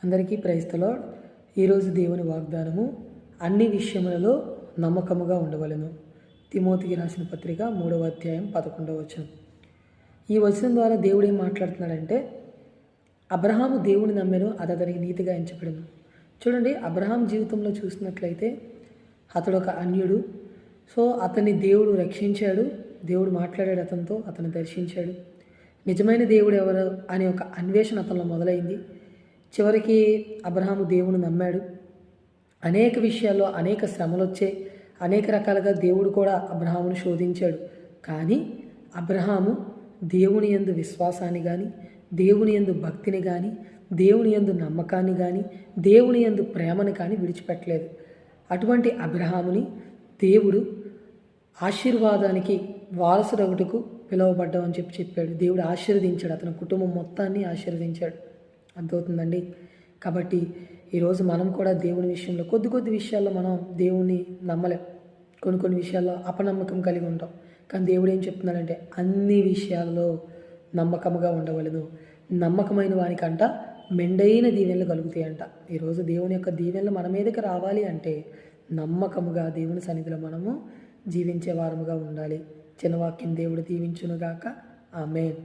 అందరికీ praise the lord. ఈరోజు దేవుని వాగ్దానము, అన్ని విషయములలో నమ్మకముగా ఉండవలెను. తిమోతికి రాసిన పత్రిక 3వ అధ్యాయం 11వ వచనం. ఈ వచనం ద్వారా దేవుడు ఏం మాట్లాడుతున్నాడంటే, అబ్రహాము దేవుని నమ్మెను, అది అతనికి నీతిగా ఎంచబడెను. చూడండి, అబ్రహాం జీవితంలో చూసినట్లయితే అతడు ఒక అన్యుడు. సో అతన్ని దేవుడు రక్షించాడు, దేవుడు మాట్లాడాడు అతనితో, అతను దర్శించాడు. నిజమైన దేవుడు ఎవరు అనే ఒక అన్వేషణ అతనిలో మొదలైంది. చివరికి అబ్రహాము దేవుని నమ్మాడు. అనేక విషయాల్లో అనేక శ్రమలు వచ్చాయి, అనేక రకాలుగా దేవుడు కూడా అబ్రహామును శోధించాడు. కానీ అబ్రహాము దేవుని యందు విశ్వాసాన్ని కానీ, దేవుని యందు భక్తిని కానీ, దేవుని యందు నమ్మకాన్ని కానీ, దేవుని యందు ప్రేమని కానీ విడిచిపెట్టలేదు. అటువంటి అబ్రహాముని దేవుడు ఆశీర్వాదానికి వారసుడగుటకు పిలువబడ్డామని చెప్పాడు. దేవుడు ఆశీర్వదించాడు, అతని కుటుంబం మొత్తాన్ని ఆశీర్వదించాడు. అర్థమవుతుందండి. కాబట్టి ఈరోజు మనం కూడా దేవుని విషయంలో కొద్ది విషయాల్లో మనం దేవుణ్ణి నమ్మలేం. కొన్ని విషయాల్లో అపనమ్మకం కలిగి ఉంటాం. కానీ దేవుడు ఏం చెప్తున్నాడంటే, అన్ని విషయాల్లో నమ్మకముగా ఉండవలను. నమ్మకమైన వానికంట మెండైన దీవెనలు కలుగుతాయంట. ఈరోజు దేవుని యొక్క దీవెనలు మన మీదకి రావాలి అంటే నమ్మకముగా దేవుని సన్నిధిలో మనము జీవించే వారముగా ఉండాలి. చిన్న వాక్యం దేవుడు దీవించునుగాక. ఆమేన్.